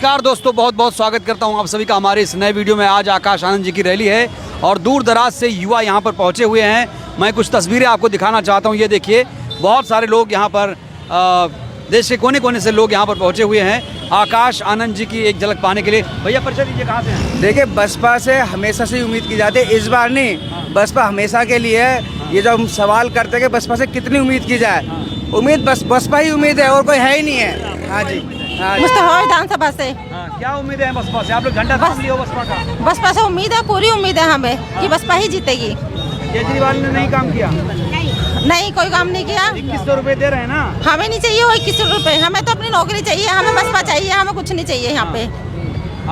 नमस्कार दोस्तों, बहुत बहुत स्वागत करता हूं आप सभी का हमारे इस नए वीडियो में। आज आकाश आनंद जी की रैली है और दूर दराज से युवा यहां पर पहुंचे हुए हैं। मैं कुछ तस्वीरें आपको दिखाना चाहता हूं। ये देखिए, बहुत सारे लोग यहां पर देश के कोने कोने से लोग यहां पर पहुंचे हुए हैं आकाश आनंद जी की एक झलक पाने के लिए। भैया परिचय दीजिए, कहाँ से हैं? देखिए, बसपा से हमेशा से उम्मीद की जाती है, इस बार नहीं, बसपा हमेशा के लिए है। ये जब हम सवाल करते हैं कि बसपा से कितनी उम्मीद की जाए, उम्मीद बसपा ही उम्मीद है और कोई है ही नहीं है। हाँ जी, हाँ जी। मुस्तफा विधानसभा से क्या उम्मीद है बसपा से? आप लोग झंडा थाम लिए हो बसपा का? बसपा से उम्मीद है, पूरी उम्मीद है हमें कि बसपा ही जीतेगी। केजरीवाल ने नहीं काम किया? नहीं, कोई काम नहीं किया। 2100 रुपए दे रहे हैं ना? हमें नहीं चाहिए वो 21 रुपए, हमें तो अपनी नौकरी चाहिए, हमें बसपा चाहिए, हमें कुछ नहीं चाहिए यहाँ पे।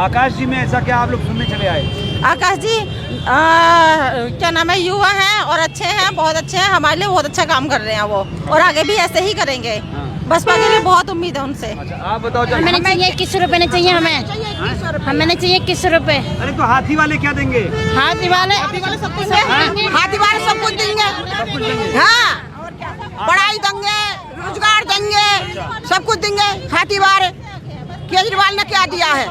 आकाश जी में ऐसा क्या आप लोग सुनने चले आए? आकाश जी क्या नाम है, युवा हैं और अच्छे हैं, बहुत अच्छे हैं, हमारे लिए बहुत अच्छा काम कर रहे हैं वो, और आगे भी ऐसे ही करेंगे। बसपा के लिए बहुत उम्मीद है उनसे। अच्छा, आप बताओ। हमें नहीं चाहिए 21 रुपए, नहीं चाहिए हमें नहीं चाहिए 21 रुपए। अरे तो हाथी वाले क्या देंगे? हाथी वाले सब कुछ देंगे, हाथी वाले सब कुछ देंगे। हाँ, पढ़ाई देंगे, रोजगार देंगे, सब कुछ देंगे। हाथी वाले केजरीवाल ने क्या दिया है?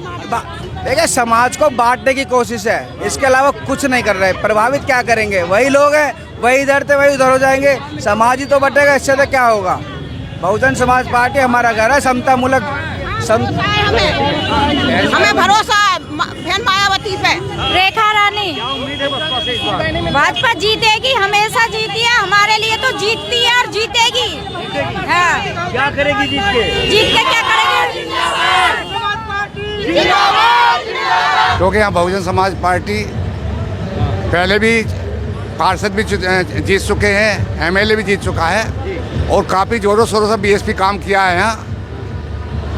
देखिए, समाज को बांटने की कोशिश है, इसके अलावा कुछ नहीं कर रहे। प्रभावित क्या करेंगे? वही लोग हैं, वही इधर थे वही उधर हो जाएंगे। समाज ही तो बटेगा, इससे तो क्या होगा? बहुजन समाज पार्टी हमारा घर है, समता मूलक हमें भरोसा बहन मायावती पे। रेखा रानी, क्या उम्मीद है बसपा से इस बार? भाजपा जीतेगी, हमेशा जीती है, हमारे लिए तो जीतती है और जीतेगी। हाँ। क्या करेगी जीत के? जीत के क्या करेगी? क्योंकि यहाँ बहुजन समाज पार्टी पहले भी पार्षद भी जीत चुके हैं, एमएलए भी जीत चुका है और काफ़ी जोरों शोरों से बीएसपी काम किया है यहाँ।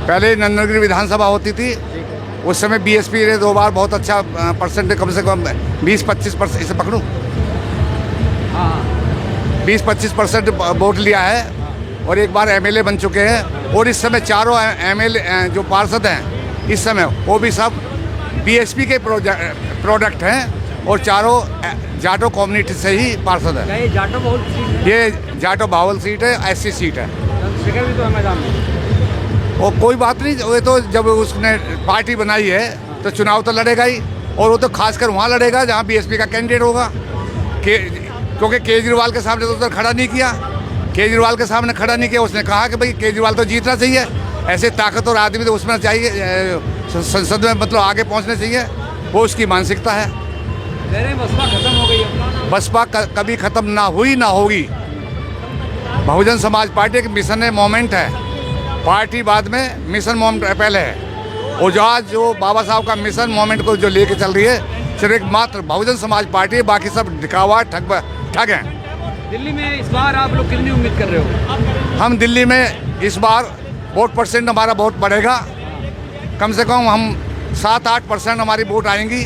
पहले नंदनगिरी विधानसभा होती थी, उस समय बीएसपी ने 2 बार बहुत अच्छा परसेंट, कम से कम 20-25%, इसे पकड़ूँ, 20-25% वोट लिया है और एक बार एमएलए बन चुके हैं। और इस समय चारों एमएलए जो पार्षद हैं इस समय, वो भी सब बीएसपी के प्रोडक्ट हैं और चारों जाटो कम्युनिटी से ही पार्षद है। ये जाटो बहुत सीट है? ये जाटो बावल सीट है, एससी सीट है। चंद्रशेखर भी तो है मैदान में। और कोई बात नहीं, वो तो जब उसने पार्टी बनाई है तो चुनाव तो लड़ेगा ही, और वो तो खासकर वहाँ लड़ेगा जहाँ बीएसपी का कैंडिडेट होगा। क्योंकि केजरीवाल के सामने तो उधर खड़ा नहीं किया, केजरीवाल के सामने खड़ा नहीं किया। उसने कहा कि भाई केजरीवाल तो जीतना चाहिए, ऐसे ताकतवर आदमी तो उसमें चाहिए, संसद में मतलब आगे पहुँचने चाहिए, वो उसकी मानसिकता है। बसपा खत्म हो गई है? बसपा कभी ख़त्म ना हुई ना होगी। बहुजन समाज पार्टी एक मिशन है, मोमेंट है। पार्टी बाद में, मिशन मोमेंट पहले है। और जो आज जो बाबा साहब का मिशन मोमेंट को जो लेके चल रही है, सिर्फ एक मात्र बहुजन समाज पार्टी है, बाकी सब दिखावा ठग हैं। दिल्ली में इस बार आप लोग कितनी उम्मीद कर रहे हो? हम दिल्ली में इस बार वोट परसेंट हमारा बहुत बढ़ेगा, कम से कम हम 7-8% हमारी वोट आएंगी।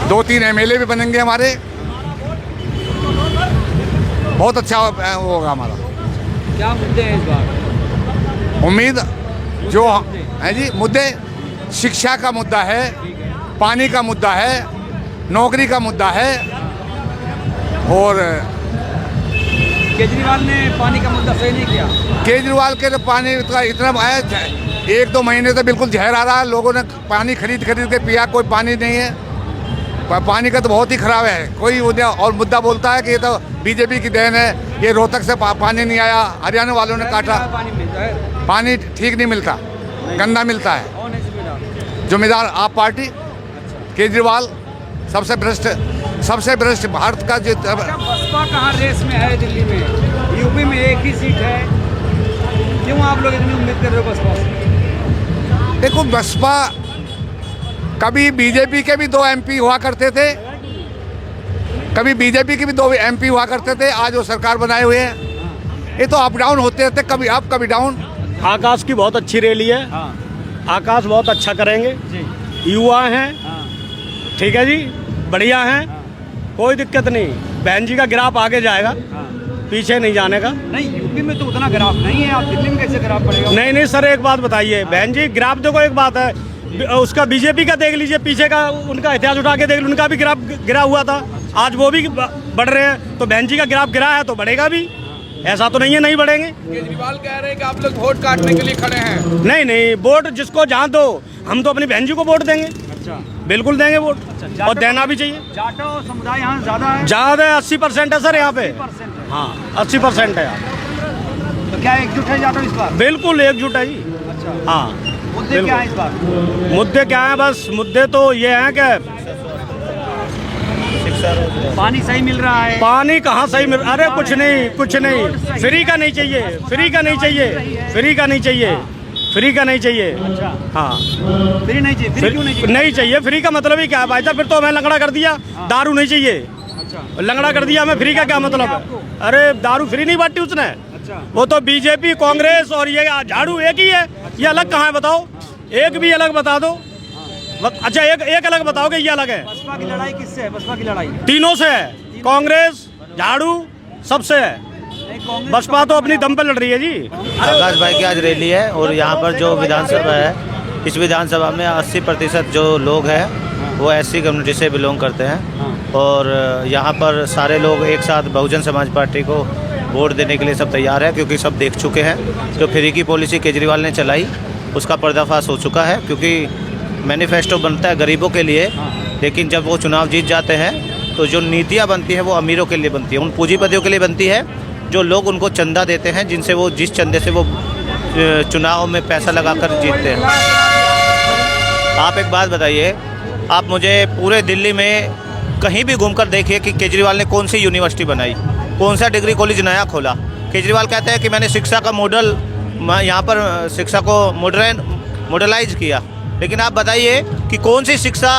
2-3 एमएलए भी बनेंगे हमारे, बहुत अच्छा होगा हमारा। क्या मुद्दे हैं इस बार? उम्मीद जो है जी, मुद्दे शिक्षा का मुद्दा है, पानी का मुद्दा है, नौकरी का मुद्दा है, और केजरीवाल ने पानी का मुद्दा सही नहीं किया। केजरीवाल के तो पानी का इतना है, 1-2 महीने से बिल्कुल जहर आ रहा है, लोगों ने पानी खरीद के पिया, कोई पानी नहीं है। पानी का तो बहुत ही खराब है। कोई और मुद्दा बोलता है कि ये तो बीजेपी की देन है, ये रोहतक से पानी नहीं आया, हरियाणा वालों ने काटा। पानी ठीक नहीं मिलता, गंदा मिलता है। जिम्मेदार आप पार्टी, केजरीवाल सबसे भ्रष्ट भारत का जो। बसपा कहाँ रेस में है? दिल्ली में, यूपी में एक ही सीट है, क्यों आप लोग इतनी उम्मीद कर रहे हो बसपा से? देखो, बसपा कभी बीजेपी के भी 2 एमपी हुआ करते थे, कभी बीजेपी के भी 2 एमपी हुआ करते थे, आज वो सरकार बनाए हुए हैं। ये तो अप डाउन होते रहते, कभी अप कभी डाउन। आकाश की बहुत अच्छी रैली है। आकाश बहुत अच्छा करेंगे, युवा हैं, ठीक है जी, बढ़िया हैं, कोई दिक्कत नहीं। बहन जी का ग्राफ आगे जाएगा, पीछे नहीं जाने का। नहीं, यूपी में तो उतना ग्राफ नहीं है, आप दिल्ली में कैसे ग्राफ पड़ेगा? नहीं सर, एक बात बताइए बहन जी, ग्राफ देखो, एक बात है, उसका बीजेपी का देख लीजिए, पीछे का उनका इतिहास उठा के देख लीजिए, उनका भी ग्राफ गिरा हुआ था, आज वो भी बढ़ रहे हैं, तो बहन जी का ग्राफ गिरा है तो बढ़ेगा भी, ऐसा तो नहीं है नहीं बढ़ेंगे। केजरीवाल कह रहे हैं कि आप लोग वोट काटने के लिए खड़े हैं। नहीं नहीं, वोट जिसको जहाँ दो, हम तो अपनी बहन जी को वोट देंगे। अच्छा, बिल्कुल देंगे वोट, अच्छा, और देना भी चाहिए। जाटो समुदाय यहाँ ज़्यादा है। ज़्यादा 80% है सर यहाँ पे। 80% है। हाँ 80% है यहाँ। तो क्या एकजुट है जाटो इस बार? बिल्कुल एकजुट है जी। अच्छा, हाँ मुद्दे क्या है इस बार? मुद्दे क्या हैं? बस मुद्दे तो ये हैं कि पानी सही मिल रहा है? पानी कहाँ सही मिल, अरे कुछ नहीं कुछ नहीं, फ्री का नहीं चाहिए, फ्री का नहीं चाहिए, फ्री का नहीं चाहिए, फ्री का नहीं चाहिए। अच्छा, हाँ फ्री नहीं चाहिए? फ्री क्यों नहीं चाहिए? नहीं चाहिए, फ्री का मतलब ही क्या है भाई साहब? फिर तो हमें लंगड़ा कर दिया, दारू नहीं चाहिए, अच्छा, लंगड़ा कर दिया हमें, फ्री का क्या मतलब है? अरे दारू फ्री नहीं बांटी उसने, अच्छा, वो तो बीजेपी कांग्रेस और ये झाड़ू एक ही है, ये अलग कहाँ है बताओ? एक भी अलग बता दो। अच्छा एक अलग बताओगे, ये अलग है। बसपा की लड़ाई किससे है? बसपा की लड़ाई तीनों से है, कांग्रेस झाड़ू सबसे है, बसपा तो अपनी दम पे लड़ रही है जी। आकाश भाई की आज रैली है और यहाँ पर जो विधानसभा है, इस विधानसभा में 80% जो लोग हैं वो एससी कम्युनिटी से बिलोंग करते हैं और यहाँ पर सारे लोग एक साथ बहुजन समाज पार्टी को वोट देने के लिए सब तैयार है, क्योंकि सब देख चुके हैं जो फ्री की पॉलिसी केजरीवाल ने चलाई उसका पर्दाफाश हो चुका है। क्योंकि मैनिफेस्टो बनता है गरीबों के लिए, लेकिन जब वो चुनाव जीत जाते हैं तो जो नीतियाँ बनती हैं वो अमीरों के लिए बनती है, उन पूंजीपतियों के लिए बनती है जो लोग उनको चंदा देते हैं, जिनसे वो जिस चंदे से वो चुनाव में पैसा लगाकर जीतते हैं। आप एक बात बताइए, आप मुझे पूरे दिल्ली में कहीं भी घूमकर देखिए कि केजरीवाल ने कौन सी यूनिवर्सिटी बनाई, कौन सा डिग्री कॉलेज नया खोला। केजरीवाल कहते हैं कि मैंने शिक्षा का मॉडल, यहाँ पर शिक्षा को मॉडलाइज किया, लेकिन आप बताइए कि कौन सी शिक्षा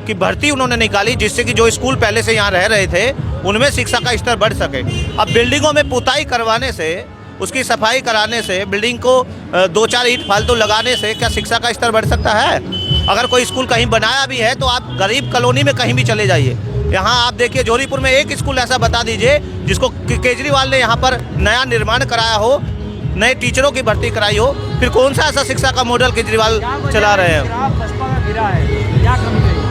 की भर्ती उन्होंने निकाली जिससे कि जो स्कूल पहले से यहाँ रह रहे थे उनमें शिक्षा का स्तर बढ़ सके। अब बिल्डिंगों में पुताई करवाने से, उसकी सफाई कराने से, बिल्डिंग को 2-4 ईंट फालतू लगाने से क्या शिक्षा का स्तर बढ़ सकता है? अगर कोई स्कूल कहीं बनाया भी है तो आप गरीब कॉलोनी में कहीं भी चले जाइए, यहाँ आप देखिए जोधपुर में एक स्कूल ऐसा बता दीजिए जिसको केजरीवाल ने यहाँ पर नया निर्माण कराया हो, नए टीचरों की भर्ती कराई हो। फिर कौन सा ऐसा शिक्षा का मॉडल केजरीवाल चला रहे हैं?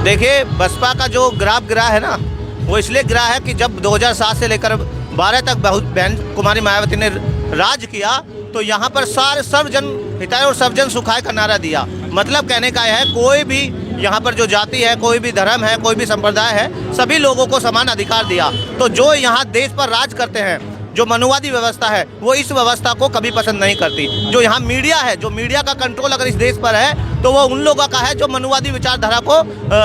देखिए बसपा का जो ग्राफ गिरा है ना, वो इसलिए गिरा है कि जब 2007 से लेकर 12 तक बहन कुमारी मायावती ने राज किया तो यहाँ पर सारे सर्वजन हिताय और सर्वजन सुखाय का नारा दिया। मतलब कहने का है कोई भी यहाँ पर जो जाति है, कोई भी धर्म है, कोई भी संप्रदाय है, सभी लोगों को समान अधिकार दिया। तो जो यहाँ देश पर राज करते हैं, जो मनुवादी व्यवस्था है, वो इस व्यवस्था को कभी पसंद नहीं करती। जो यहाँ मीडिया है, जो मीडिया का कंट्रोल अगर इस देश पर है तो वो उन लोगों का है जो मनुवादी विचारधारा को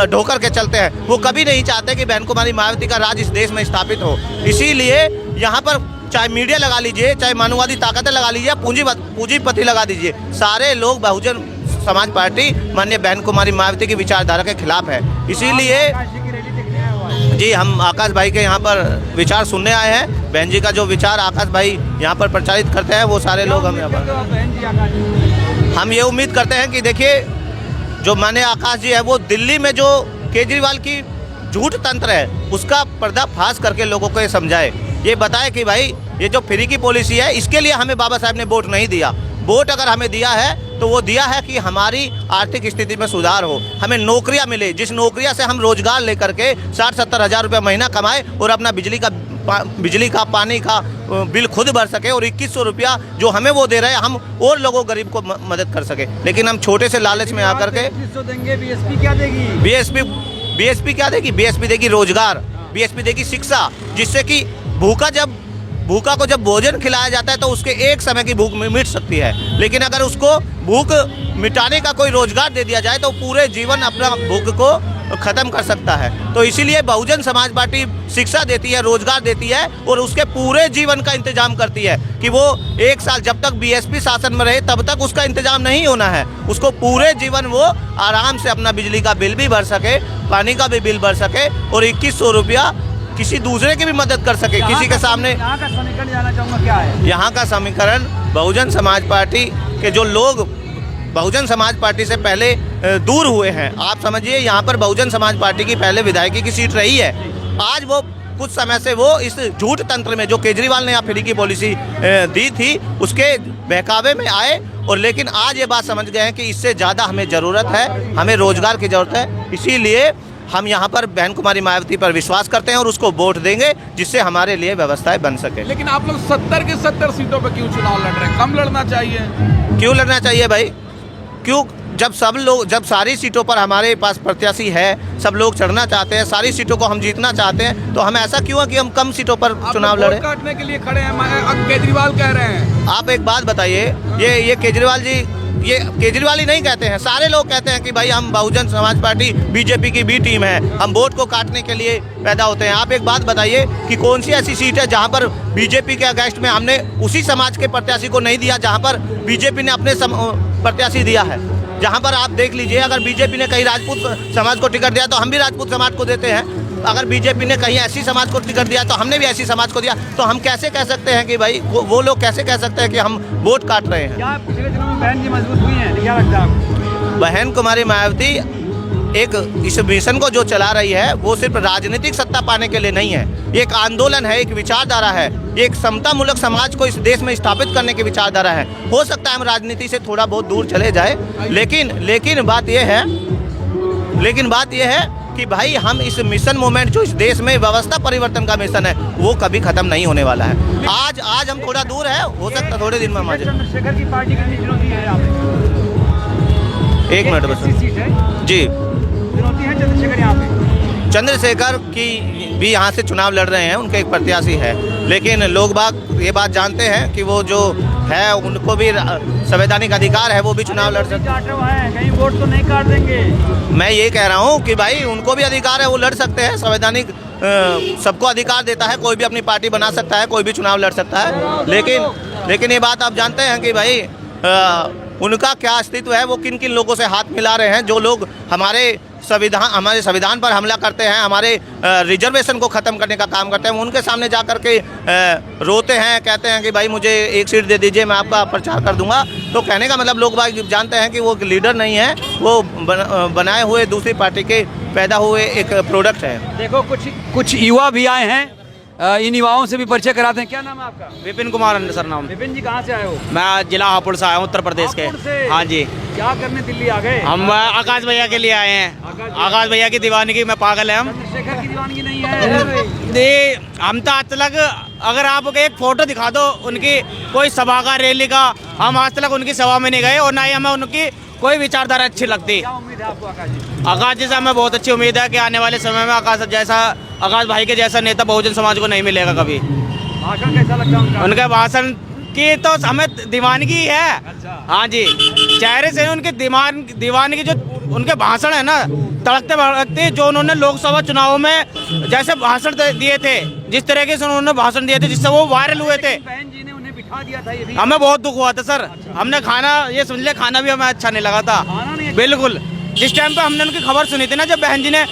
ढोकर के चलते हैं। वो कभी नहीं चाहते कि बहन कुमारी मायावती का राज इस देश में स्थापित हो। इसीलिए यहाँ पर चाहे मीडिया लगा लीजिए, चाहे मानववादी ताकतें लगा लीजिए, पूंजीपति लगा दीजिए, सारे लोग बहुजन समाज पार्टी माननीय बहन कुमारी मायावती की विचारधारा के खिलाफ है। इसीलिए जी हम आकाश भाई के यहाँ पर विचार सुनने आए हैं। बहन जी का जो विचार आकाश भाई यहाँ पर प्रचारित करते हैं वो सारे लोग हम यहाँ पर, हम ये उम्मीद करते हैं कि देखिए जो माननीय आकाश जी है वो दिल्ली में जो केजरीवाल की झूठ तंत्र है उसका पर्दाफाश करके लोगों को ये समझाए, ये बताए कि भाई ये जो फ्री की पॉलिसी है इसके लिए हमें बाबा साहब ने वोट नहीं दिया। वोट अगर हमें दिया है तो वो दिया है कि हमारी आर्थिक स्थिति में सुधार हो, हमें नौकरियां मिले, जिस नौकरियां से हम रोजगार लेकर के 60-70 हज़ार रुपये महीना कमाए और अपना बिजली का पानी का बिल खुद भर सके और 2100 रुपया जो हमें वो दे रहे हैं हम और लोगों गरीब को मदद कर सके। लेकिन हम छोटे से लालच में आकर के बीएसपी क्या देगी? बीएसपी क्या देगी? बीएसपी देगी रोजगार, बीएसपी देगी शिक्षा, जिससे कि भूखा को जब भोजन खिलाया जाता है तो उसके एक समय की भूख मिट सकती है। लेकिन अगर उसको भूख मिटाने का कोई रोजगार दे दिया जाए तो पूरे जीवन अपना भूख को खत्म कर सकता है। तो इसीलिए बहुजन समाज पार्टी शिक्षा देती है, रोजगार देती है और उसके पूरे जीवन का इंतजाम करती है कि वो 1 साल जब तक बीएसपी शासन में रहे तब तक उसका इंतजाम नहीं होना है, उसको पूरे जीवन वो आराम से अपना बिजली का बिल भी भर सके, पानी का भी बिल भर सके और 2100 रुपया किसी दूसरे की भी मदद कर सके। किसी के सामने यहाँ का समीकरण जानना चाहूँगा क्या है? यहाँ का समीकरण बहुजन समाज पार्टी के जो लोग बहुजन समाज पार्टी से पहले दूर हुए हैं, आप समझिए यहाँ पर बहुजन समाज पार्टी की पहले विधायकी की सीट रही है, आज वो कुछ समय से वो इस झूठ तंत्र में जो केजरीवाल ने यहाँ फ्री की पॉलिसी दी थी उसके बहकावे में आए और लेकिन आज ये बात समझ गए हैं कि इससे ज़्यादा हमें ज़रूरत है, हमें रोजगार की ज़रूरत है। इसीलिए हम यहाँ पर बहन कुमारी मायावती पर विश्वास करते हैं और उसको वोट देंगे, जिससे हमारे लिए व्यवस्थाएं बन सके। लेकिन आप लोग 70 के 70 सीटों पर क्यों चुनाव लड़ रहे हैं? कम लड़ना चाहिए। क्यों लड़ना चाहिए भाई? क्यों? जब सारी सीटों पर हमारे पास प्रत्याशी है, सब लोग चढ़ना चाहते हैं, सारी सीटों को हम जीतना चाहते हैं, तो हम ऐसा क्यों है कि हम कम सीटों पर चुनाव लड़े? वोट काटने के लिए खड़े हैं, अब केजरीवाल कह रहे हैं। आप एक बात बताइए, ये केजरीवाल जी, ये केजरीवाल ही नहीं कहते हैं, सारे लोग कहते हैं कि भाई हम बहुजन समाज पार्टी बीजेपी की बी टीम है, हम वोट को काटने के लिए पैदा होते हैं। आप एक बात बताइए कि कौन सी ऐसी सीट है जहां पर बीजेपी के अगेंस्ट में हमने उसी समाज के प्रत्याशी को नहीं दिया जहां पर बीजेपी ने अपने प्रत्याशी दिया है? जहां पर आप देख लीजिए, अगर बीजेपी ने कहीं राजपूत समाज को टिकट दिया तो हम भी राजपूत समाज को देते हैं, अगर बीजेपी ने कहीं ऐसी समाज को टिकट दिया तो हमने भी ऐसी समाज को दिया। तो हम कैसे कह सकते हैं कि भाई वो लोग कैसे कह सकते हैं कि हम वोट काट रहे हैं? क्या पिछले दिनों में बहन जी मजबूत हुई हैं, क्या लगता है आपको? बहन कुमारी मायावती एक इस मिशन को जो चला रही है वो सिर्फ राजनीतिक सत्ता पाने के लिए नहीं है, ये एक आंदोलन है, एक विचारधारा है, ये एक समता मूलक समाज को इस देश में स्थापित करने की विचारधारा है। हो सकता है हम राजनीति से थोड़ा बहुत दूर चले जाए, लेकिन बात यह है कि भाई हम इस मिशन मूवमेंट जो इस देश में व्यवस्था परिवर्तन का मिशन है वो कभी खत्म नहीं होने वाला है। आज हम थोड़ा दूर है, हो सकता है थोड़े दिन में हम आ जाए। चंद्रशेखर की पार्टी कितनी चुनौती है यहाँ पे? एक मिनट बस सीट है जी, चुनौती है चंद्रशेखर यहाँ पे। चंद्रशेखर की भी यहाँ से चुनाव लड़ रहे हैं, उनके एक प्रत्याशी है, लेकिन लोग बाग ये बात जानते हैं कि वो जो है उनको भी संवैधानिक अधिकार है, वो भी चुनाव लड़ सकते हैं। कहीं वोट तो नहीं काट देंगे। मैं ये कह रहा हूँ कि भाई उनको भी अधिकार है, वो लड़ सकते हैं, संवैधानिक सबको अधिकार देता है, कोई भी अपनी पार्टी बना सकता है, कोई भी चुनाव लड़ सकता है। लेकिन ये बात आप जानते हैं कि भाई उनका क्या अस्तित्व है, वो किन किन लोगों से हाथ मिला रहे हैं, जो लोग हमारे संविधान पर हमला करते हैं, हमारे रिजर्वेशन को ख़त्म करने का काम करते हैं, उनके सामने जा कर के रोते हैं, कहते हैं कि भाई मुझे एक सीट दे दीजिए, मैं आपका प्रचार कर दूंगा। तो कहने का मतलब लोग भाई जानते हैं कि वो लीडर नहीं है, वो बनाए हुए दूसरी पार्टी के पैदा हुए एक प्रोडक्ट है। देखो कुछ युवा भी आए हैं, इन युवाओं से भी परिचय कराते हैं। क्या नाम है आपका? विपिन कुमार सर नाम। विपिन जी कहाँ से आए हो? मैं जिला हापुड़ से आया हूँ, उत्तर प्रदेश के। हाँ जी। क्या करने दिल्ली आ गए? हम आकाश भैया के लिए आए हैं, आकाश भैया की दीवानगी में पागल है हम। चंद्रशेखर की दीवानगी नहीं है। हम तो आज तक अगर आप एक फोटो दिखा दो उनकी कोई सभा का, रैली का, हम आज तक उनकी सभा में नहीं गए और ना ही हमें उनकी कोई विचारधारा अच्छी लगती। क्या उम्मीद है आपको आकाश जी? आकाश जी से हमें बहुत अच्छी उम्मीद है कि आने वाले समय में आकाश भाई के जैसा नेता बहुजन समाज को नहीं मिलेगा कभी। भाषण कैसा लगता है उनके भाषण की तो हमें दीवानगी है। अच्छा। हाँ जी, चेहरे से उनके दीवानगी जो उनके भाषण है ना, तड़कते भड़कते, जो उन्होंने लोकसभा चुनाव में जैसे भाषण दिए थे, जिस तरीके से उन्होंने भाषण दिए थे जिससे वो वायरल हुए थे, बहन जी ने उन्हें बिठा दिया था, ये भी हमें बहुत दुख हुआ था सर। हमने खाना, ये समझ ले, खाना भी हमें अच्छा नहीं लगा था बिल्कुल। जिस टाइम पे हमने उनकी खबर सुनी थी ना, जब बहन जी ने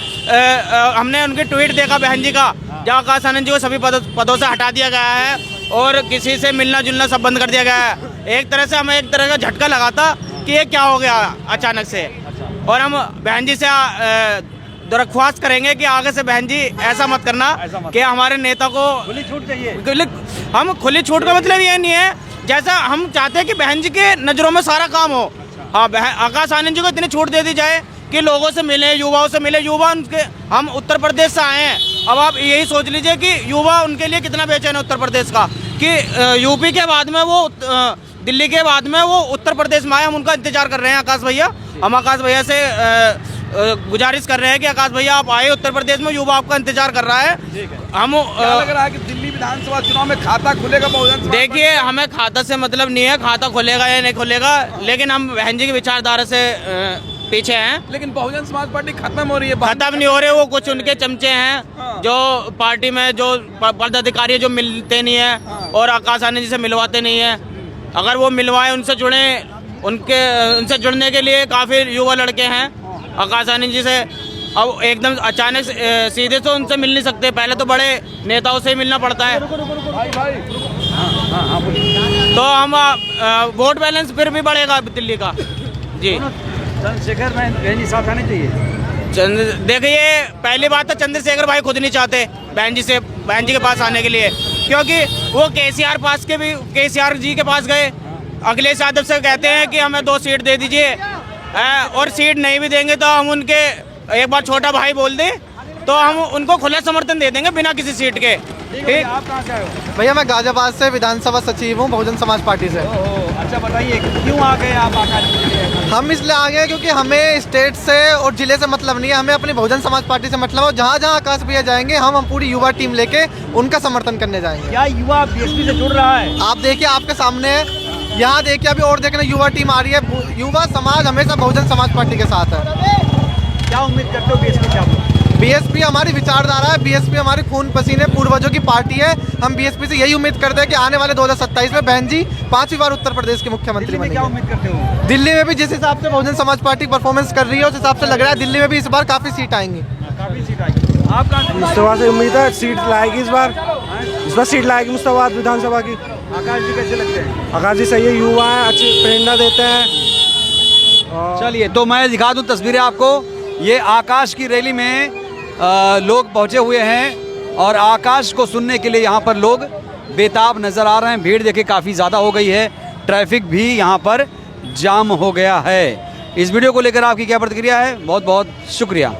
हमने उनके ट्वीट देखा बहन जी का, जहाँ आकाश आनंद जी को सभी पदों से हटा दिया गया है और किसी से मिलना जुलना सब बंद कर दिया गया है, एक तरह से हमें एक तरह का झटका लगा था कि ये क्या हो गया अचानक से। और हम बहन जी से दरख्वास्त करेंगे कि आगे से बहन जी ऐसा मत करना कि हमारे नेता को खुली छूट चाहिए। हम खुली छूट का मतलब ये नहीं है, जैसा हम चाहते हैं कि बहन जी के नज़रों में सारा काम हो। हाँ, आकाश आनंद जी को इतनी छूट दे दी जाए कि लोगों से मिले, युवाओं से मिले। युवा उनके, हम उत्तर प्रदेश से आए हैं, अब आप यही सोच लीजिए कि युवा उनके लिए कितना बेचैन है उत्तर प्रदेश का, कि यूपी के बाद में वो दिल्ली के बाद में वो उत्तर प्रदेश में आए। हम उनका इंतजार कर रहे हैं आकाश भैया। हम आकाश भैया से गुजारिश कर रहे हैं कि आकाश भैया आप आए उत्तर प्रदेश में, युवा आपका इंतजार कर रहा है। हम क्या लग रहा है कि दिल्ली विधानसभा चुनाव में खाता खुलेगा बहुजन समाज? देखिए, हमें खाता से मतलब नहीं है, खाता खुलेगा या नहीं खुलेगा, लेकिन हम बहन जी की विचारधारा से पीछे हैं। लेकिन बहुजन समाज पार्टी खत्म हो रही है। खत्म नहीं हो रहे, वो कुछ उनके चमचे हैं जो पार्टी में जो पदाधिकारी जो मिलते नहीं है और आकाश आनंद जी से मिलवाते नहीं है। अगर वो मिलवाए, उनसे जुड़े, उनसे जुड़ने के लिए काफ़ी युवा लड़के हैं आकाश आनंद जी से। अब एकदम अचानक सीधे से उनसे मिल नहीं सकते, पहले तो बड़े नेताओं से ही मिलना पड़ता है। तो हम वोट बैलेंस फिर भी बढ़ेगा दिल्ली का जी। चंद्रशेखर बहन जी साथ आने चाहिए। देखिए, पहली बात तो चंद्रशेखर भाई खुद नहीं चाहते बहन जी के पास आने के लिए, क्योंकि वो केसीआर जी के पास गए, अखिलेश यादव से कहते हैं कि हमें 2 सीट दे दीजिए, और सीट नहीं भी देंगे तो हम उनके एक बार छोटा भाई बोल दे तो हम उनको खुला समर्थन दे देंगे बिना किसी सीट के। ठीक। आप कहाँ से आए हो? भैया मैं गाजियाबाद से विधानसभा सचिव हूँ बहुजन समाज पार्टी से। अच्छा बताइए क्यों आ गए आप आकाश के लिए? हम इसलिए आ गए क्योंकि हमें स्टेट से और जिले से मतलब नहीं है, हमें अपनी बहुजन समाज पार्टी से मतलब है। जहाँ जहाँ आकाश भैया जाएंगे हम पूरी युवा टीम लेके उनका समर्थन करने जाएंगे। क्या युवा बीएसपी से जुड़ रहा है? आप देखिए आपके सामने है, यहाँ देखिए अभी और देखना युवा टीम आ रही है। युवा समाज हमेशा बहुजन समाज पार्टी के साथ है। क्या उम्मीद करते हो बीएसपी से आप? बीएसपी हमारी विचारधारा है, बीएसपी हमारी खून पसीने पूर्वजों की पार्टी है। हम बीएसपी से यही उम्मीद करते हैं कि आने वाले 2027 में बहन जी 5वीं बार उत्तर प्रदेश के मुख्यमंत्री दिल्ली में क्या बनेंगे। उम्मीद करते हो? दिल्ली में भी जिस हिसाब से बहुजन समाज पार्टी परफॉर्मेंस कर रही है उस हिसाब से लग रहा है दिल्ली में भी इस बार काफी सीट आएंगी। काफी सीट आएगी। आप कहाँ से? मुश्तफा से उम्मीद है सीट लाएगी इस बार सीट लाएगी मुश्तफा विधानसभा की। आकाश जी कैसे लगते हैं? आकाश जी सही है, युवा है, अच्छी प्रेरणा देते हैं। चलिए तो मैं दिखा दूं तस्वीरें आपको। ये आकाश की रैली में लोग पहुंचे हुए हैं और आकाश को सुनने के लिए यहाँ पर लोग बेताब नज़र आ रहे हैं। भीड़ देखिए काफ़ी ज़्यादा हो गई है, ट्रैफिक भी यहाँ पर जाम हो गया है। इस वीडियो को लेकर आपकी क्या प्रतिक्रिया है? बहुत बहुत शुक्रिया।